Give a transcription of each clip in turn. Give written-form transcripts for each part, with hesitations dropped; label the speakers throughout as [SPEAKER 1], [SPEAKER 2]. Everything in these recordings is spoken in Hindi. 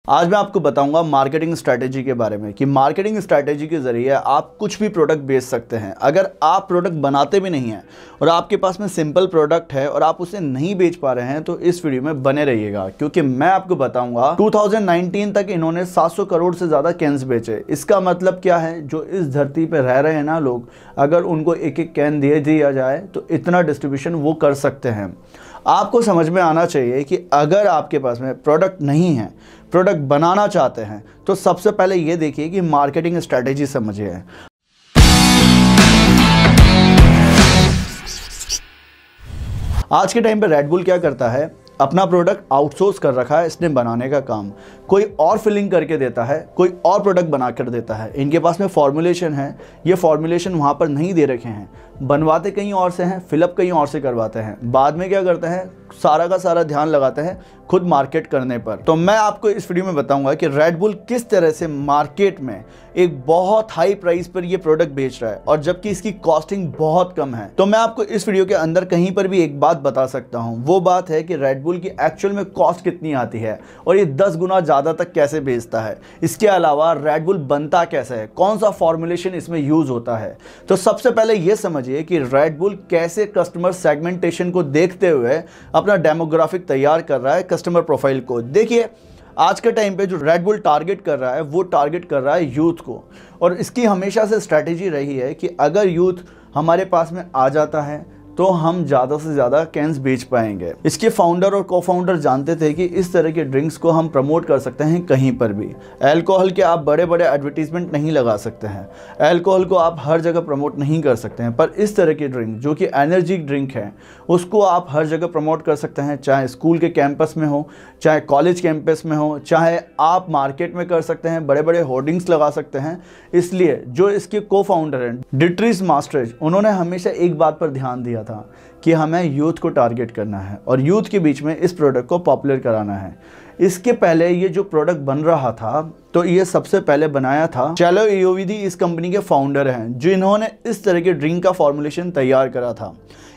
[SPEAKER 1] आज मैं आपको बताऊंगा मार्केटिंग स्ट्रैटेजी के बारे में कि मार्केटिंग स्ट्रैटेजी के ज़रिए आप कुछ भी प्रोडक्ट बेच सकते हैं। अगर आप प्रोडक्ट बनाते भी नहीं हैं और आपके पास में सिंपल प्रोडक्ट है और आप उसे नहीं बेच पा रहे हैं तो इस वीडियो में बने रहिएगा, क्योंकि मैं आपको बताऊंगा 2019 तक इन्होंने 700 करोड़ से ज़्यादा कैन्स बेचे। इसका मतलब क्या है, जो इस धरती पर रह रहे हैं ना लोग, अगर उनको एक एक कैन दे दिया जाए तो इतना डिस्ट्रीब्यूशन वो कर सकते हैं। आपको समझ में आना चाहिए कि अगर आपके पास में प्रोडक्ट नहीं है, प्रोडक्ट बनाना चाहते हैं, तो सबसे पहले ये देखिए कि मार्केटिंग स्ट्रैटेजी समझिए। आज के टाइम पे रेड बुल क्या करता है, अपना प्रोडक्ट आउटसोर्स कर रखा है इसने बनाने का काम। कोई और फिलिंग करके देता है, कोई और प्रोडक्ट बना कर देता है। इनके पास में फॉर्मुलेशन है, ये फॉर्मुलेशन वहाँ पर नहीं दे रखे हैं, बनवाते कहीं और से हैं, फिलअप कहीं और से करवाते हैं। बाद में क्या करते हैं, सारा का सारा ध्यान लगाते हैं खुद मार्केट करने पर। तो मैं आपको इस वीडियो में बताऊंगा कि रेड बुल किस तरह से मार्केट में एक बहुत हाई प्राइस पर ये प्रोडक्ट बेच रहा है और जबकि इसकी कॉस्टिंग बहुत कम है। तो मैं आपको इस वीडियो के अंदर कहीं पर भी एक बात बता सकता हूं, वो बात है कि रेड बुल की एक्चुअल में कॉस्ट कितनी आती है और ये 10 गुना ज़्यादा तक कैसे बेचता है। इसके अलावा रेड बुल बनता कैसे है, कौन सा फॉर्मुलेशन इसमें यूज होता है। तो सबसे पहले ये समझिए कि रेड बुल कैसे कस्टमर सेगमेंटेशन को देखते हुए अपना डेमोग्राफिक तैयार कर रहा है, कस्टमर प्रोफाइल को। देखिए, आज के टाइम पे जो रेड बुल टारगेट कर रहा है वो टारगेट कर रहा है यूथ को, और इसकी हमेशा से स्ट्रैटेजी रही है कि अगर यूथ हमारे पास में आ जाता है तो हम ज़्यादा से ज़्यादा कैंस बेच पाएंगे। इसके फाउंडर और को-फाउंडर जानते थे कि इस तरह के ड्रिंक्स को हम प्रमोट कर सकते हैं कहीं पर भी। अल्कोहल के आप बड़े बड़े एडवर्टीजमेंट नहीं लगा सकते हैं, अल्कोहल को आप हर जगह प्रमोट नहीं कर सकते हैं, पर इस तरह की ड्रिंक जो कि एनर्जी ड्रिंक है उसको आप हर जगह प्रमोट कर सकते हैं, चाहे स्कूल के कैंपस में हो, चाहे कॉलेज कैंपस में हो, चाहे आप मार्केट में कर सकते हैं, बड़े बड़े होर्डिंग्स लगा सकते हैं। इसलिए जो इसके को-फाउंडर हैं डिट्रीज मास्टरेज, उन्होंने हमेशा एक बात पर ध्यान दिया था कि हमें यूथ को टारगेट करना है और यूथ के बीच में इस प्रोडक्ट को पॉपुलर कराना है। इसके पहले ये जो प्रोडक्ट बन रहा था तो ये सबसे पहले बनाया था चैलो एओवीडी, इस कंपनी के फाउंडर हैं जिन्होंने इस तरह के ड्रिंक का फॉर्मुलेशन तैयार करा था।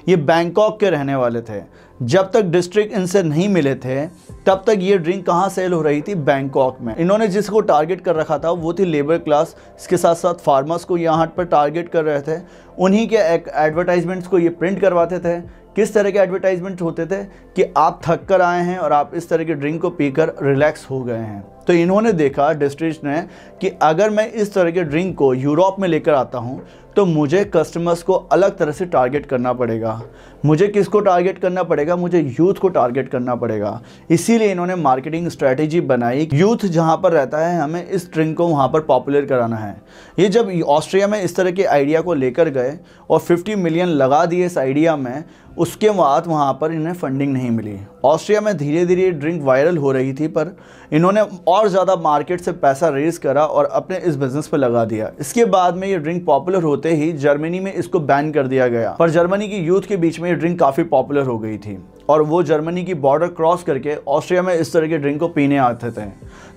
[SPEAKER 1] ये बैंकॉक के रहने वाले थे। जब तक डिस्ट्रिक्ट इनसे नहीं मिले थे तब तक ये ड्रिंक कहाँ सेल हो रही थी, बैंकॉक में। इन्होंने जिसको टारगेट कर रखा था वो थी लेबर क्लास, इसके साथ साथ फार्मर्स को यहाँ पर टारगेट कर रहे थे। उन्हीं के एडवर्टाइजमेंट्स को ये प्रिंट करवाते थे। किस तरह के एडवर्टाइजमेंट होते थे कि आप थक कर आए हैं और आप इस तरह के ड्रिंक को पीकर रिलैक्स हो गए हैं। तो इन्होंने देखा, डिस्ट्रिक्ट ने, कि अगर मैं इस तरह के ड्रिंक को यूरोप में लेकर आता हूं तो मुझे कस्टमर्स को अलग तरह से टारगेट करना पड़ेगा। मुझे किसको टारगेट करना पड़ेगा, मुझे यूथ को टारगेट करना पड़ेगा। इसीलिए इन्होंने मार्केटिंग स्ट्रैटेजी बनाई, यूथ जहां पर रहता है हमें इस ड्रिंक को वहां पर पॉपुलर कराना है। ये जब ऑस्ट्रिया में इस तरह के आइडिया को लेकर गए और 50 मिलियन लगा दिए इस आइडिया में, उसके बाद वहाँ पर इन्हें फंडिंग नहीं मिली। ऑस्ट्रिया में धीरे धीरे ड्रिंक वायरल हो रही थी, पर इन्होंने और ज़्यादा मार्केट से पैसा रेज करा और अपने इस बिज़नेस पे लगा दिया। इसके बाद में ये ड्रिंक पॉपुलर होते ही जर्मनी में इसको बैन कर दिया गया, पर जर्मनी की यूथ के बीच में ये ड्रिंक काफ़ी पॉपुलर हो गई थी और वो जर्मनी की बॉर्डर क्रॉस करके ऑस्ट्रिया में इस तरह के ड्रिंक को पीने आते थे।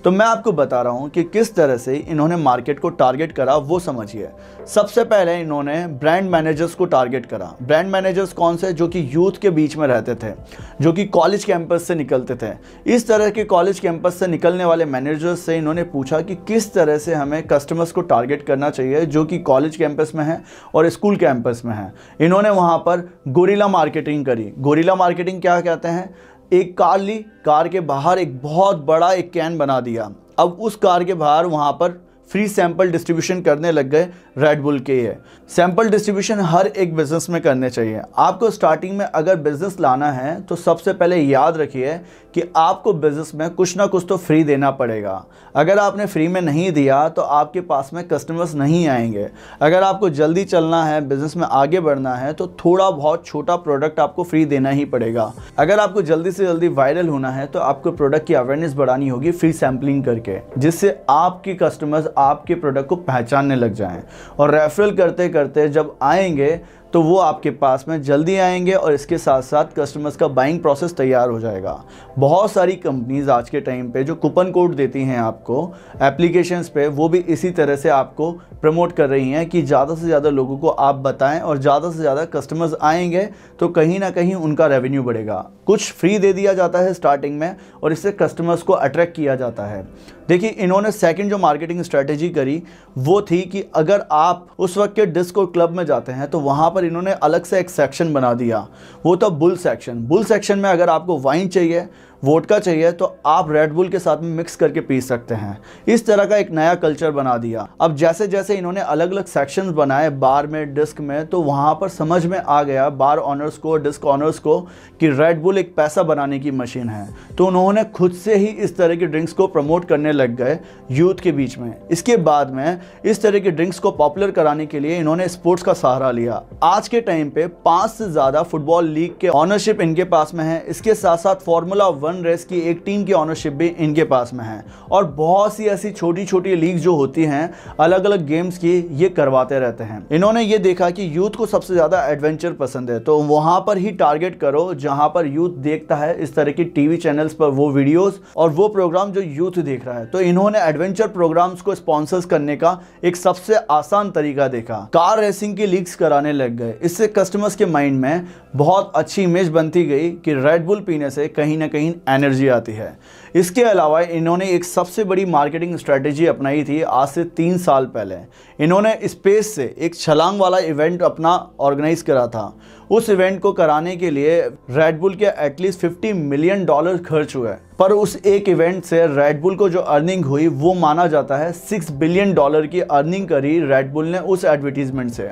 [SPEAKER 1] तो मैं आपको बता रहा हूँ कि किस तरह से इन्होंने मार्केट को टारगेट करा, वो समझिए। सबसे पहले इन्होंने ब्रांड मैनेजर्स को टारगेट करा। ब्रांड मैनेजर्स कौन से, जो कि यूथ के बीच में रहते थे, जो कि कॉलेज कैंपस से निकलते थे। इस तरह के कॉलेज कैंपस से निकलने वाले मैनेजर्स से इन्होंने पूछा कि किस तरह से हमें कस्टमर्स को टारगेट करना चाहिए जो कि कॉलेज कैंपस में है और स्कूल कैंपस में है। इन्होंने वहाँ पर गोरिल्ला मार्केटिंग करी। गोरिल्ला मार्केटिंग क्या कहते हैं, एक कार ली, कार के बाहर एक बहुत बड़ा एक कैन बना दिया। अब उस कार के बाहर वहाँ पर फ्री सैंपल डिस्ट्रीब्यूशन करने लग गए रेड बुल के। ये सैंपल डिस्ट्रीब्यूशन हर एक बिज़नेस में करने चाहिए। आपको स्टार्टिंग में अगर बिज़नेस लाना है तो सबसे पहले याद रखिए कि आपको बिज़नेस में कुछ ना कुछ तो फ्री देना पड़ेगा। अगर आपने फ्री में नहीं दिया तो आपके पास में कस्टमर्स नहीं आएंगे। अगर आपको जल्दी चलना है, बिज़नेस में आगे बढ़ना है, तो थोड़ा बहुत छोटा प्रोडक्ट आपको फ्री देना ही पड़ेगा। अगर आपको जल्दी से जल्दी वायरल होना है तो आपको प्रोडक्ट की अवेयरनेस बढ़ानी होगी फ्री सैम्पलिंग करके, जिससे आपके कस्टमर्स आपके प्रोडक्ट को पहचानने लग जाएं और रेफरल करते करते जब आएंगे तो वो आपके पास में जल्दी आएंगे और इसके साथ साथ कस्टमर्स का बाइंग प्रोसेस तैयार हो जाएगा। बहुत सारी कंपनीज आज के टाइम पे जो कूपन कोड देती हैं आपको एप्लीकेशंस पे, वो भी इसी तरह से आपको प्रमोट कर रही हैं कि ज़्यादा से ज़्यादा लोगों को आप बताएं और ज़्यादा से ज़्यादा कस्टमर्स आएंगे तो कहीं ना कहीं उनका रेवेन्यू बढ़ेगा। कुछ फ्री दे दिया जाता है स्टार्टिंग में और इससे कस्टमर्स को अट्रैक्ट किया जाता है। देखिए, इन्होंने सेकंड जो मार्केटिंग स्ट्रेटेजी करी वो थी कि अगर आप उस वक्त के डिस्को क्लब में जाते हैं तो वहाँ पर इन्होंने अलग से एक सेक्शन बना दिया, वो था बुल सेक्शन। बुल सेक्शन में अगर आपको वाइन चाहिए, वोडका चाहिए, तो आप रेड बुल के साथ में मिक्स करके पी सकते हैं। इस तरह का एक नया कल्चर बना दिया। अब जैसे जैसे इन्होंने अलग अलग सेक्शंस बनाए बार में, डिस्क में, तो वहाँ पर समझ में आ गया बार ऑनर्स को, डिस्क ऑनर्स को कि रेड बुल एक पैसा बनाने की मशीन है। तो उन्होंने खुद से ही इस तरह की ड्रिंक्स को प्रमोट करने लग गए यूथ के बीच में। इसके बाद में इस तरह की ड्रिंक्स को पॉपुलर कराने के लिए इन्होंने स्पोर्ट्स का सहारा लिया। आज के टाइम पे 5 से ज़्यादा फुटबॉल लीग के ऑनरशिप इनके पास में है। इसके साथ साथ फार्मूला 1 रेस की एक टीम की ऑनरशिप भी इनके पास में है और बहुत सी ऐसी छोटी छोटी लीग जो होती हैं अलग अलग गेम्स की, ये करवाते रहते हैं। इन्होंने ये देखा कि यूथ को सबसे ज़्यादा एडवेंचर पसंद है, तो वहाँ पर ही टारगेट करो जहाँ पर यूथ देखता है इस तरह की टीवी चैनल्स पर वो वीडियोस और वो प्रोग्राम जो यूथ देख रहा है। तो इन्होंने एडवेंचर प्रोग्राम्स को स्पॉन्सर्स करने का एक सबसे आसान तरीका देखा, कार रेसिंग की लीग्स कराने लग गए। इससे कस्टमर्स के माइंड में बहुत अच्छी इमेज बनती गई कि रेड बुल पीने से कहीं ना कहीं एनर्जी आती है। इसके अलावा इन्होंने एक सबसे बड़ी मार्केटिंग स्ट्रेटेजी अपनाई थी आज से 3 साल पहले। इन्होंने स्पेस से एक छलांग वाला इवेंट अपना ऑर्गेनाइज करा था। उस इवेंट को कराने के लिए रेड बुल के एटलीस्ट $50 मिलियन खर्च हुए, पर उस एक इवेंट से रेड बुल को जो अर्निंग हुई वो माना जाता है $6 बिलियन की अर्निंग करी रेड बुल ने उस एडवर्टीजमेंट से।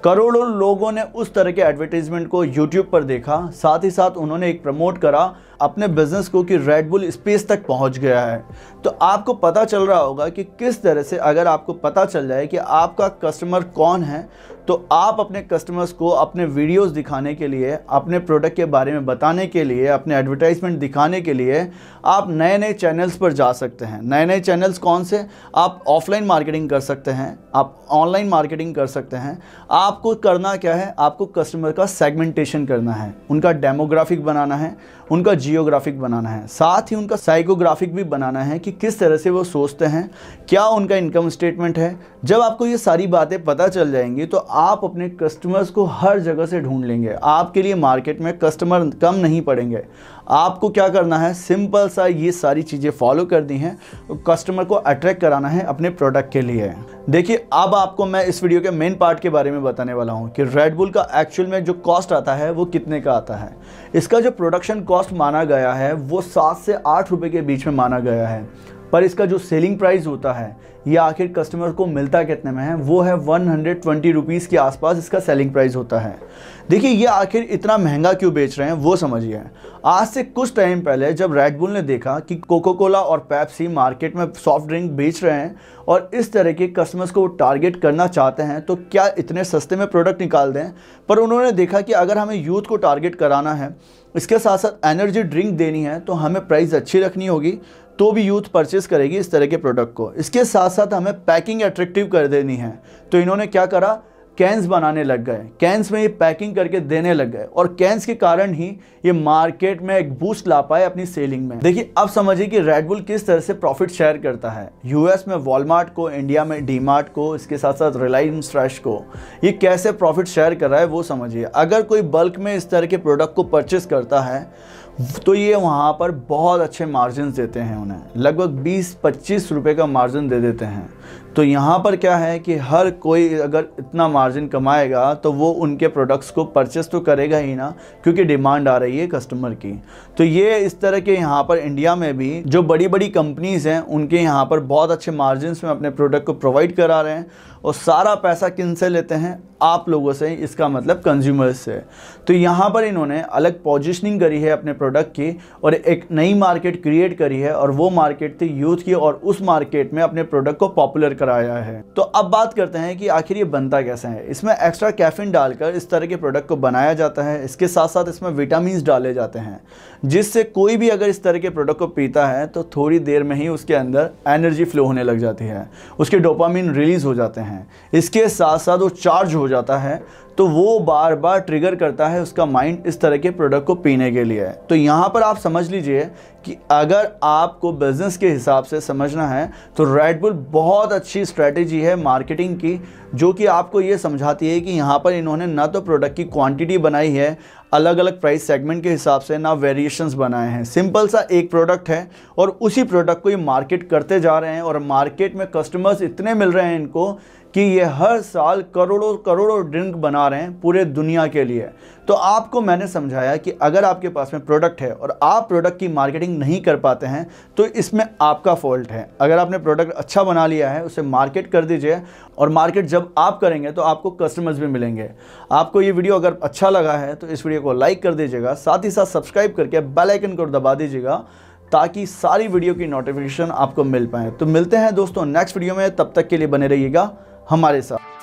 [SPEAKER 1] करोड़ों लोगों ने उस तरह के एडवर्टीजमेंट को यूट्यूब पर देखा। साथ ही साथ उन्होंने एक प्रमोट करा अपने बिजनेस को कि रेड बुल स्पेस तक पहुंच गया है। तो आपको पता चल रहा होगा कि किस तरह से अगर आपको पता चल जाए कि आपका कस्टमर कौन है, तो आप अपने कस्टमर्स को अपने वीडियोस दिखाने के लिए, अपने प्रोडक्ट के बारे में बताने के लिए, अपने एडवर्टाइजमेंट दिखाने के लिए आप नए नए चैनल्स पर जा सकते हैं। नए नए चैनल्स कौन से? आप ऑफलाइन मार्केटिंग कर सकते हैं, आप ऑनलाइन मार्केटिंग कर सकते हैं। आपको करना क्या है? आपको कस्टमर का सेगमेंटेशन करना है, उनका डेमोग्राफिक बनाना है, उनका जियोग्राफिक बनाना है, साथ ही उनका साइकोग्राफिक भी बनाना है कि किस तरह से वो सोचते हैं, क्या उनका इनकम स्टेटमेंट है। जब आपको ये सारी बातें पता चल जाएंगी तो आप अपने कस्टमर्स को हर जगह से ढूंढ लेंगे। आपके लिए मार्केट में कस्टमर कम नहीं पड़ेंगे। आपको क्या करना है? सिंपल सा ये सारी चीज़ें फॉलो कर दी हैं, कस्टमर को अट्रैक्ट कराना है अपने प्रोडक्ट के लिए। देखिए, अब आपको मैं इस वीडियो के मेन पार्ट के बारे में बताने वाला हूँ कि रेड बुल का एक्चुअल में जो कॉस्ट आता है वो कितने का आता है। इसका जो प्रोडक्शन कॉस्ट माना गया है वो 7 से 8 रुपये के बीच में माना गया है, पर इसका जो सेलिंग प्राइस होता है ये आखिर कस्टमर को मिलता कितने में है, वो है 120 रुपीज़ के आसपास इसका सेलिंग प्राइस होता है। देखिए, ये आखिर इतना महंगा क्यों बेच रहे हैं वो समझिए। आज से कुछ टाइम पहले जब रेड बुल ने देखा कि कोका कोला और पेप्सी मार्केट में सॉफ्ट ड्रिंक बेच रहे हैं और इस तरह के कस्टमर्स को टारगेट करना चाहते हैं, तो क्या इतने सस्ते में प्रोडक्ट निकाल दें। पर उन्होंने देखा कि अगर हमें यूथ को टारगेट कराना है, इसके साथ साथ एनर्जी ड्रिंक देनी है, तो हमें प्राइस अच्छी रखनी होगी, तो भी यूथ परचेस करेगी इस तरह के प्रोडक्ट को। इसके साथ साथ हमें पैकिंग अट्रैक्टिव कर देनी है, तो इन्होंने क्या करा, कैंस बनाने लग गए, कैंस में ये पैकिंग करके देने लग गए और कैंस के कारण ही ये मार्केट में एक बूस्ट ला पाए अपनी सेलिंग में। देखिए, अब समझिए कि रेड बुल किस तरह से प्रॉफिट शेयर करता है। यूएस में वॉलमार्ट को, इंडिया में डीमार्ट को, इसके साथ साथ रिलायंस फ्रेश को ये कैसे प्रॉफिट शेयर कर रहा है वो समझिए। अगर कोई बल्क में इस तरह के प्रोडक्ट को परचेस करता है तो ये वहाँ पर बहुत अच्छे मार्जिन देते हैं, उन्हें लगभग 20-25 रुपये का मार्जिन दे देते हैं। तो यहाँ पर क्या है कि हर कोई अगर इतना मार्जिन कमाएगा तो वो उनके प्रोडक्ट्स को परचेस तो करेगा ही ना, क्योंकि डिमांड आ रही है कस्टमर की। तो ये इस तरह के यहाँ पर इंडिया में भी जो बड़ी बड़ी कंपनीज़ हैं उनके यहाँ पर बहुत अच्छे मार्जिन्स में अपने प्रोडक्ट को प्रोवाइड करा रहे हैं और सारा पैसा किन से लेते हैं? आप लोगों से, इसका मतलब कंज्यूमर्स से। तो यहाँ पर इन्होंने अलग पोजीशनिंग करी है अपने प्रोडक्ट की और एक नई मार्केट क्रिएट करी है और वो मार्केट थी यूथ की, और उस मार्केट में अपने प्रोडक्ट को पॉपुलर कराया है। तो अब बात करते हैं कि आखिर ये बनता कैसे है। इसमें एक्स्ट्रा कैफीन डालकर इस तरह के प्रोडक्ट को बनाया जाता है। इसके साथ साथ इसमें विटामिन डाले जाते हैं, जिससे कोई भी अगर इस तरह के प्रोडक्ट को पीता है तो थोड़ी देर में ही उसके अंदर एनर्जी फ्लो होने लग जाती है, उसके डोपामिन रिलीज हो जाते हैं। इसके साथ साथ वो चार्ज हो जाता है। तो वो बार बार ट्रिगर करता है उसका माइंड इस तरह के प्रोडक्ट को पीने के लिए। तो यहाँ पर आप समझ लीजिए कि अगर आपको बिजनेस के हिसाब से समझना है तो रेड बुल बहुत अच्छी स्ट्रेटेजी है मार्केटिंग की, जो कि आपको ये समझाती है कि यहाँ पर इन्होंने ना तो प्रोडक्ट की क्वांटिटी बनाई है अलग अलग प्राइस सेगमेंट के हिसाब से, ना वेरिएशंस बनाए हैं। सिंपल सा एक प्रोडक्ट है और उसी प्रोडक्ट को ये मार्केट करते जा रहे हैं और मार्केट में कस्टमर्स इतने मिल रहे हैं इनको कि ये हर साल करोड़ों करोड़ों ड्रिंक बना रहे हैं पूरे दुनिया के लिए। तो आपको मैंने समझाया कि अगर आपके पास में प्रोडक्ट है और आप प्रोडक्ट की मार्केटिंग नहीं कर पाते हैं तो इसमें आपका फॉल्ट है। अगर आपने प्रोडक्ट अच्छा बना लिया है उसे मार्केट कर दीजिए, और मार्केट जब आप करेंगे तो आपको कस्टमर्स भी मिलेंगे। आपको ये वीडियो अगर अच्छा लगा है तो इस वीडियो को लाइक कर दीजिएगा, साथ ही साथ सब्सक्राइब करके बेल आइकन को दबा दीजिएगा ताकि सारी वीडियो की नोटिफिकेशन आपको मिल पाए। तो मिलते हैं दोस्तों नेक्स्ट वीडियो में, तब तक के लिए बने रहिएगा हमारे साथ।